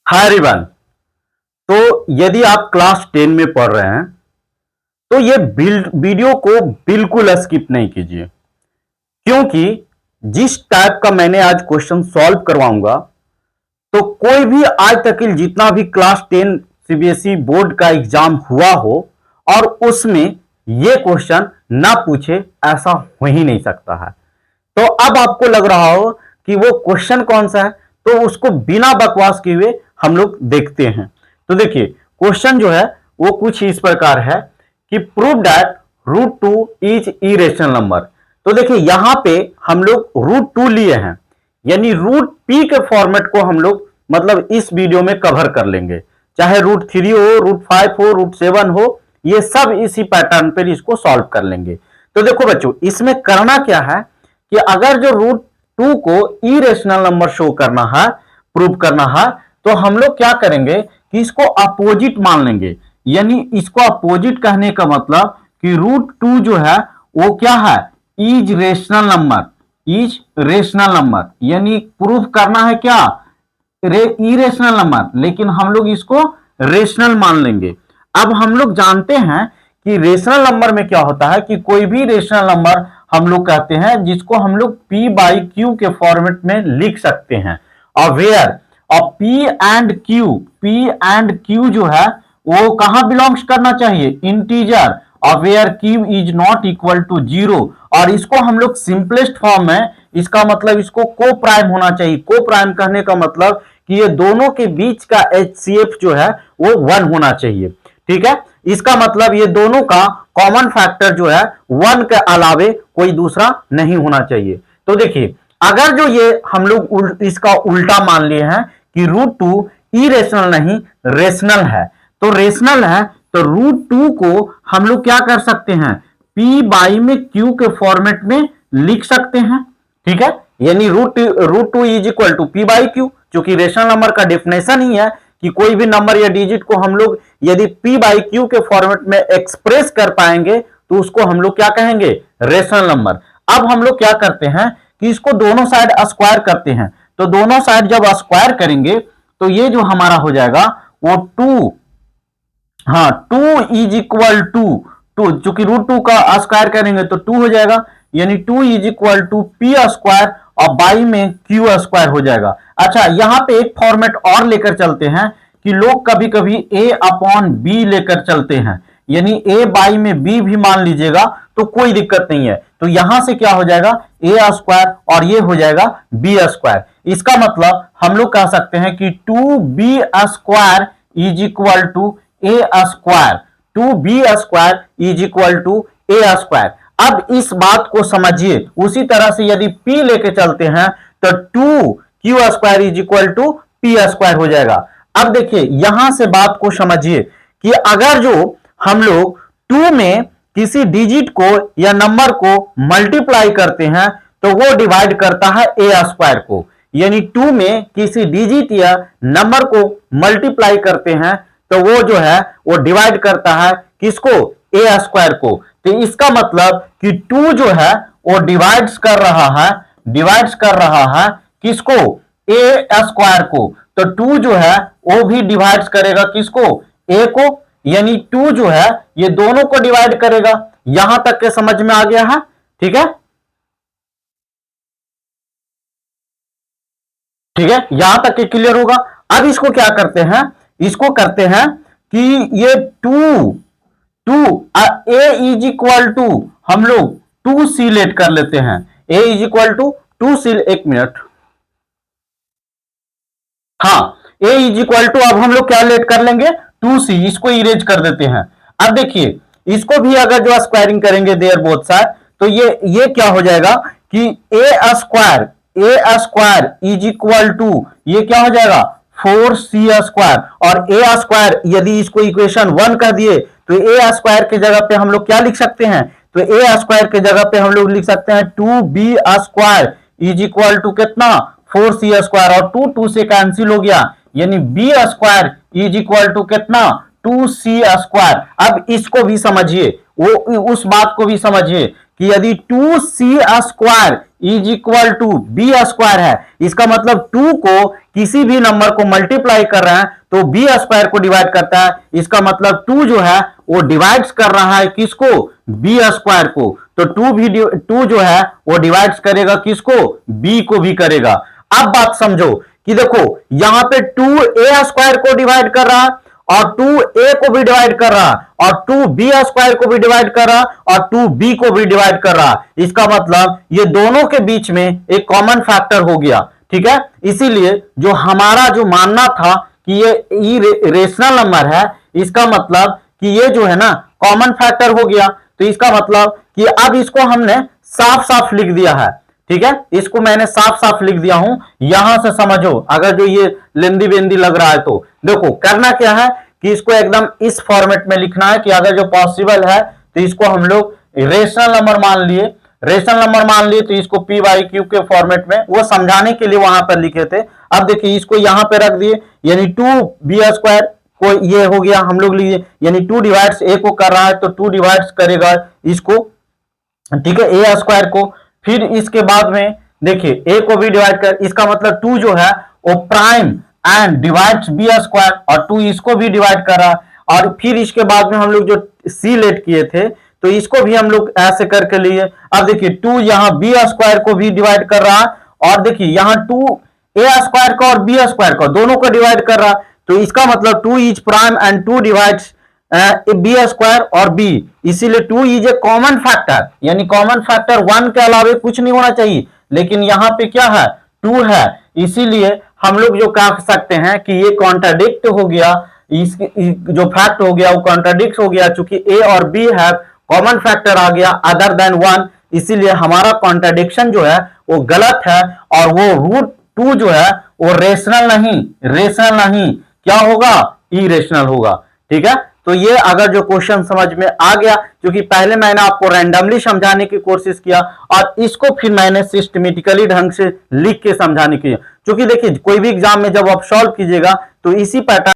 Hi everyone. तो यदि आप क्लास 10 में पढ़ रहे हैं तो ये वीडियो को बिल्कुल स्किप नहीं कीजिए, क्योंकि जिस टाइप का मैंने आज क्वेश्चन सॉल्व करवाऊंगा तो कोई भी आज तक जितना भी क्लास 10 सीबीएसई बोर्ड का एग्जाम हुआ हो और उसमें ये क्वेश्चन ना पूछे, ऐसा हो ही नहीं सकता है। तो अब आपको लग रहा हो कि वो क्वेश्चन कौन सा है, तो उसको बिना बकवास किए हुए हम लोग देखते हैं। तो देखिए, क्वेश्चन जो है वो कुछ इस प्रकार है कि prove that root two is irrational number. तो देखिए यहां पे हम लोग रूट टू लिए हैं, यानी रूट पी के फॉर्मेट को हम लोग मतलब इस वीडियो में कवर कर लेंगे। चाहे रूट 3 हो, रूट 5 हो, रूट 7 हो, ये सब इसी पैटर्न पर इसको सॉल्व कर लेंगे। तो देखो बच्चों, इसमें करना क्या है कि अगर जो रूट टू को इरेशनल नंबर शो करना है, प्रूव करना है, तो हम लोग क्या करेंगे कि इसको अपोजिट मान लेंगे। यानी इसको अपोजिट कहने का मतलब कि रूट टू जो है वो क्या है, is rational number, is rational number. यानी प्रूफ करना है क्या, इरेशनल नंबर, लेकिन हम लोग इसको रेशनल मान लेंगे। अब हम लोग जानते हैं कि रेशनल नंबर में क्या होता है कि कोई भी रेशनल नंबर हम लोग कहते हैं जिसको हम लोग p बाई क्यू के फॉर्मेट में लिख सकते हैं। और वेयर और p एंड q जो है वो कहां बिलोंग्स करना चाहिए, इंटीजर। और where q is not equal to 0, और इसको हम लोग सिंपलेस्ट फॉर्म में, इसका मतलब इसको को प्राइम होना चाहिए। को प्राइम कहने का मतलब कि ये दोनों के बीच का HCF जो है वो 1 होना चाहिए। ठीक है, इसका मतलब ये दोनों का कॉमन फैक्टर जो है 1 के अलावे कोई दूसरा नहीं होना चाहिए। तो देखिए, अगर जो ये हम लोग इसका उल्टा मान लिए हैं कि रूट टू इरेशनल नहीं रेशनल है, तो रेशनल है तो रूट टू को हम लोग क्या कर सकते हैं, p बाई में q के फॉर्मेट में लिख सकते हैं। ठीक है, यानी root two is equal to p by q, क्योंकि रेशनल नंबर का डेफिनेशन ही है कि कोई भी नंबर या डिजिट को हम लोग यदि p बाई क्यू के फॉर्मेट में एक्सप्रेस कर पाएंगे तो उसको हम लोग क्या कहेंगे, रेशनल नंबर। अब हम लोग क्या करते हैं कि इसको दोनों साइड स्क्वायर करते हैं। तो दोनों साइड जब स्क्वायर करेंगे तो ये जो हमारा हो जाएगा वो 2, हाँ 2 इज इक्वल टू चूंकि रूट टू का स्क्वायर करेंगे तो 2 हो जाएगा, यानी 2 is equal to p square और बाई में क्यू स्क्वायर हो जाएगा। अच्छा, यहां पे एक फॉर्मेट और लेकर चलते हैं कि लोग कभी कभी a अपॉन बी लेकर चलते हैं, यानी a बाई में b भी मान लीजिएगा तो कोई दिक्कत नहीं है। तो यहां से क्या हो जाएगा, a स्क्वायर और ये हो जाएगा b स्क्वायर। इसका मतलब हम लोग कह सकते हैं कि 2b square is equal to a square, 2b square is equal to a square. अब इस बात को समझिए, उसी तरह से यदि p लेके चलते हैं तो 2q square is equal to p square हो जाएगा। अब देखिए यहां से बात को समझिए कि अगर जो हम लोग 2 में किसी डिजिट को या नंबर को मल्टीप्लाई करते हैं तो वो डिवाइड करता है a स्क्वायर को, यानी 2 में किसी डिजिट या नंबर को मल्टीप्लाई करते हैं तो वो जो है वो डिवाइड करता है किसको, a स्क्वायर को। तो इसका मतलब कि 2 जो है वो डिवाइड्स कर रहा है किसको, a स्क्वायर को। तो 2 जो है वो भी डिवाइड्स करेगा किसको, a को, यानी 2 जो है ये दोनों को डिवाइड करेगा। यहां तक के समझ में आ गया है? ठीक है, ठीक है, यहां तक के क्लियर होगा। अब इसको क्या करते हैं, इसको करते हैं कि ये 2 a इज इक्वल टू हम लोग 2c लेट कर लेते हैं, a is equal to 2c। एक मिनट, हाँ a इज इक्वल टू अब हम लोग क्या लेट कर लेंगे, 2c। इसको इरेज कर देते हैं। अब देखिए इसको भी अगर जो स्क्वायरिंग करेंगे देयर बोथ साइड तो ये क्या हो जाएगा कि a square is equal to ये क्या हो जाएगा 4c स्क्वायर, और a स्क्वायर यदि इसको इक्वेशन 1 कर दिए तो a स्क्वायर के जगह पे हम लोग क्या लिख सकते हैं, तो a स्क्वायर के जगह पे हम लोग लिख सकते हैं 2b square is equal to कितना 4c स्क्वायर, और 2 से कैंसिल हो गया, यानी b square is equal to कितना 2c स्क्वायर। अब इसको भी समझिए, वो उस बात को भी समझिए कि यदि 2c² is equal to b² है, इसका मतलब 2 को किसी भी नंबर को मल्टीप्लाई कर रहे हैं तो b² को डिवाइड करता है, इसका मतलब 2 जो है वो डिवाइड्स कर रहा है किसको, b² को, तो 2 जो है वो डिवाइड्स करेगा किसको, b को भी करेगा। अब बात समझो कि देखो यहां पे 2a² को डिवाइड कर रहा है और 2a को भी डिवाइड कर रहा और 2b² को भी डिवाइड कर रहा और 2b को भी डिवाइड कर रहा, इसका मतलब ये दोनों के बीच में एक कॉमन फैक्टर हो गया, ठीक है। इसीलिए जो हमारा जो मानना था कि ये रेशनल नंबर है, इसका मतलब कि ये जो है ना कॉमन फैक्टर हो गया, तो इसका मतलब कि अब इसको हमने साफ साफ लिख दिया है, ठीक है, इसको मैंने साफ साफ लिख दिया हूं, यहां से समझो। अगर जो ये लेंदी बेंदी लग रहा है तो देखो करना क्या है कि इसको एकदम इस फॉर्मेट में लिखना है कि अगर जो पॉसिबल है तो इसको हम लोग रेशनल नंबर मान लिए, तो इसको p/q के फॉर्मेट में, वो समझाने के लिए वहां पर लिखे थे। अब देखिए इसको यहां पे रख दिए, यानी 2b² को ये हो गया, हम लोग लिए यानी 2 डिवाइड्स a को कर रहा है तो 2 डिवाइड्स करेगा इसको, ठीक है, a² को। फिर इसके बाद में देखिए a को भी डिवाइड कर, इसका मतलब 2 जो है वो प्राइम एंड डिवाइड्स b² और 2 इसको भी डिवाइड कर रहा, और फिर इसके बाद में हम लोग जो c लेट किए थे तो इसको भी हम लोग ऐसे करके लिए। अब देखिए 2 यहाँ b² को भी डिवाइड कर रहा और देखिए यहाँ 2a² का और b² का दोनों को डिवाइड कर रहा, तो इसका मतलब 2 is prime and 2 divides b² और b, इसीलिए 2 इज ए कॉमन फैक्टर, यानी कॉमन फैक्टर 1 के अलावा कुछ नहीं होना चाहिए, लेकिन यहां पे क्या है 2 है, इसीलिए हम लोग जो कह सकते हैं कि ये कॉन्ट्राडिक्ट हो गया, इस जो फैक्ट हो गया वो कॉन्ट्राडिक्ट हो गया, चूंकि a और b है कॉमन फैक्टर आ गया अदर देन 1, इसीलिए हमारा कॉन्ट्राडिक्शन जो है वो गलत है, और वो √2 जो है वो रेशनल नहीं, क्या होगा, इरेशनल होगा, ठीक है। तो ये अगर जो क्वेश्चन समझ में आ गया, क्योंकि पहले मैंने आपको रैंडमली समझाने की कोशिश किया और इसको फिर मैंने सिस्टमेटिकली ढंग से लिख के समझाने की, क्योंकि देखिए कोई भी एग्जाम में जब आप सॉल्व कीजिएगा तो इसी पैटर्न